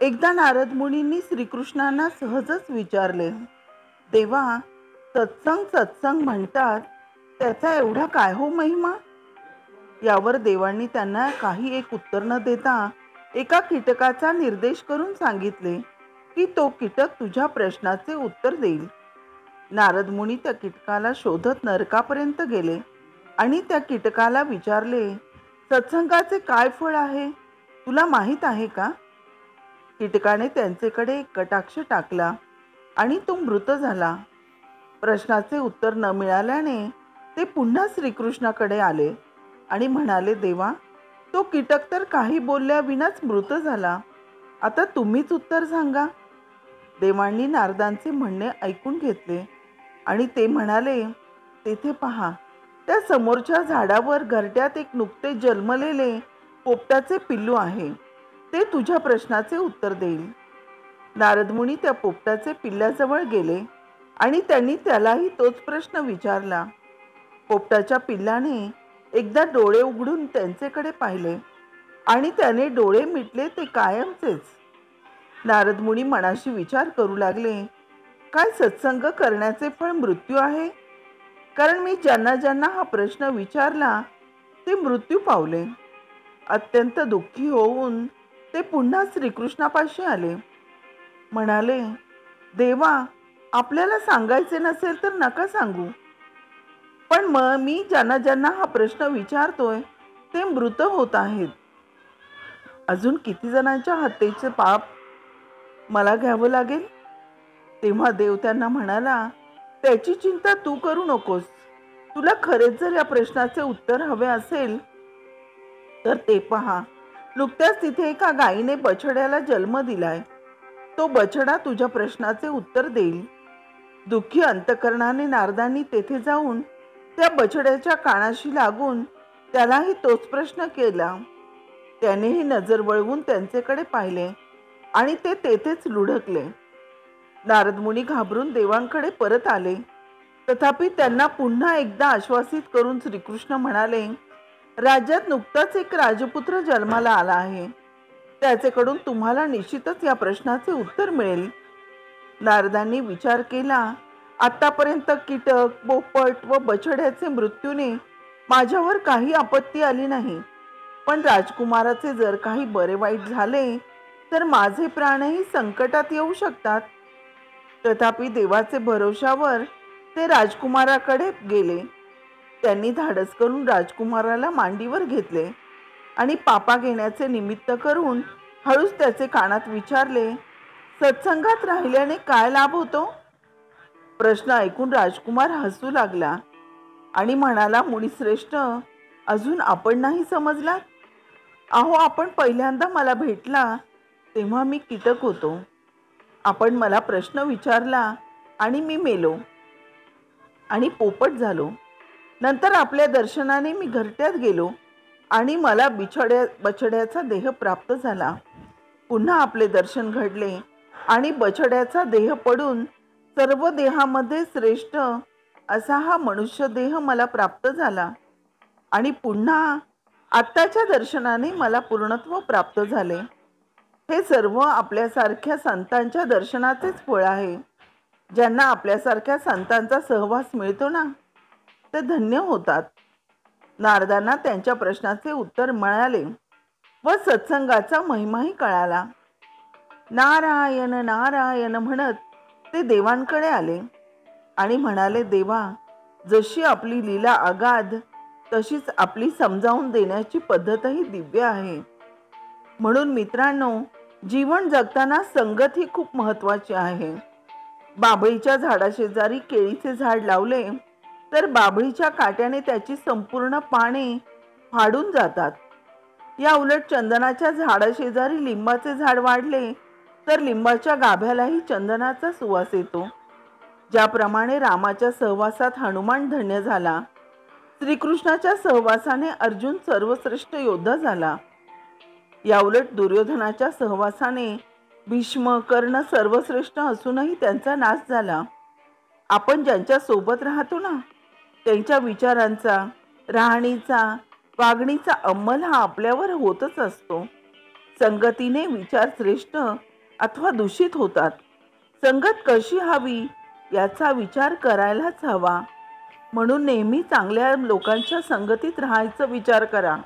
एकदा नारद मुनींनी श्रीकृष्णांना सहजच विचारले, देवा, सत्संग सत्संग म्हणतात, त्याचा एवढा काय हो महिमा? यावर देवांनी त्यांना काही एक उत्तर न देता एका कीटकाचा निर्देश करून सांगितले की तो कीटक तुझ्या प्रश्नाचे उत्तर देईल. नारद मुनी त्या कीटकाला शोधत नरकापर्यंत गेले आणि त्या कीटकाला विचारले, सत्संगाचे काय फळ आहे, तुला माहीत आहे का? कीटकाने त्यांचेकडे एक कटाक्ष टाकला आणि तो मृत झाला. प्रश्नाचे उत्तर न मिळाल्याने ते पुन्हा श्रीकृष्णाकडे आले आणि म्हणाले, देवा, तो कीटक तर काही बोलल्या विनाच मृत झाला. आता तुम्हीच उत्तर सांगा. देवांनी नारदांचे म्हणणे ऐकून घेतले आणि ते म्हणाले, तेथे पहा, त्या समोरच्या झाडावर घरट्यात एक नुकते जन्मलेले पोपटाचे पिल्लू आहे. ते तुझ्या प्रश्नाचे उत्तर देईल. नारद मुनी त्या पोपटाचे पिल्ल्याजवळ गेले आणि त्यांनी त्यालाही तोच प्रश्न विचारला. पोपटाच्या पिल्लाने एकदा डोळे उघडून त्यांचेकडे पाहिले आणि त्याने डोळे मिटले ते कायमचेच. नारद मुनी मनाशी विचार करू लागले, काय सत्संग करण्याचे फळ मृत्यू आहे? कारण मी ज्यांना ज्यांना हा प्रश्न विचारला ते मृत्यू पावले. अत्यंत दुःखी होऊन ते पुन्हा श्रीकृष्णापाशी आले. म्हणाले, देवा, आपल्याला सांगायचे नसेल तर नका सांगू, पण मी ज्यांना ज्यांना हा प्रश्न विचारतोय ते मृत होत आहेत. अजून किती जणांच्या हत्येचे पाप मला घ्यावं लागेल? तेव्हा देव त्यांना म्हणाला, त्याची चिंता तू करू नकोस. तुला खरेच जर या प्रश्नाचे उत्तर हवे असेल तर ते पहा, नुकत्याच तिथे एका गायीने बछड्याला जन्म दिलाय. तो बछडा तुझ्या प्रश्नाचे उत्तर देईल. दुःखी अंतकरणाने नारदांनी तेथे जाऊन त्या बछड्याच्या कानाशी लागून त्यालाही तोच प्रश्न केला. त्यानेही नजर वळवून त्यांचेकडे पाहिले आणि ते तेथेच लुढकले. नारद मुनी घाबरून देवांकडे परत आले. तथापि त्यांना पुन्हा एकदा आश्वासित करून श्रीकृष्ण म्हणाले, राज्यात नुकताच एक राजपुत्र जन्माला आला आहे. त्याचेकडून तुम्हाला निश्चितच या प्रश्नाचे उत्तर मिळेल. नारदांनी विचार केला, आतापर्यंत कीटक, पोपट व बछड्याचे मृत्यूने माझ्यावर काही आपत्ती आली नाही, पण राजकुमाराचे जर काही बरे वाईट झाले तर माझे प्राणही संकटात येऊ शकतात. तथापि देवाचे भरोशावर ते राजकुमाराकडे गेले. त्यांनी धाडस करून राजकुमाराला मांडीवर घेतले आणि पापा घेण्याचे निमित्त करून हळूच त्याचे कानात विचारले, सत्संगात राहिल्याने काय लाभ होतो? प्रश्न ऐकून राजकुमार हसू लागला आणि म्हणाला, मुनिश्रेष्ठ, अजून आपण नाही समजलात? अहो, आपण पहिल्यांदा मला भेटला तेव्हा मी कीटक होतो. आपण मला प्रश्न विचारला आणि मी मेलो आणि पोपट झालो. नंतर आपल्या दर्शनाने मी घरट्यात गेलो आणि मला बछड्याचा देह प्राप्त झाला. पुन्हा आपले दर्शन घडले आणि बछड्याचा देह पडून सर्व देहामध्ये श्रेष्ठ असा हा मनुष्य देह मला प्राप्त झाला आणि पुन्हा आत्ताच्या दर्शनाने मला पूर्णत्व प्राप्त झाले. हे सर्व आपल्यासारख्या संतांच्या दर्शनाचेच फळ आहे. ज्यांना आपल्यासारख्या संतांचा सहवास मिळतो ना, ते धन्य होतात. नारदांना त्यांच्या प्रश्नाचे उत्तर मिळाले व सत्संगाचा महिमाही कळाला. नारायण नारायण म्हणत ते देवांकडे आले आणि म्हणाले, देवा, जशी आपली लीला अगाध तशीच आपली समजावून देण्याची पद्धतही दिव्य आहे. म्हणून मित्रांनो, जीवन जगताना संगत ही खूप महत्वाची आहे. बाभळीच्या झाडाशेजारी केळीचे झाड लावले तर बाभळीच्या काट्याने त्याची संपूर्ण पाने फाडून जातात. या उलट चंदनाच्या झाडाशेजारी लिंबाचे झाड वाढले तर लिंबाच्या गाभ्यालाही चंदनाचा सुवास येतो. ज्याप्रमाणे रामाच्या सहवासात हनुमान धन्य झाला, श्रीकृष्णाच्या सहवासाने अर्जुन सर्वश्रेष्ठ योद्धा झाला. याउलट दुर्योधनाच्या सहवासाने भीष्म, कर्ण सर्वश्रेष्ठ असूनही त्यांचा नाश झाला. आपण ज्यांच्या सोबत राहतो ना, त्यांच्या विचारांचा, राहणीचा, वागणीचा अंमल हा आपल्यावर होतच असतो. संगतीने विचार श्रेष्ठ अथवा दूषित होतात. संगत कशी हवी याचा विचार करायलाच हवा. म्हणून नेहमी चांगल्या लोकांच्या संगतीत राहायचा विचार करा.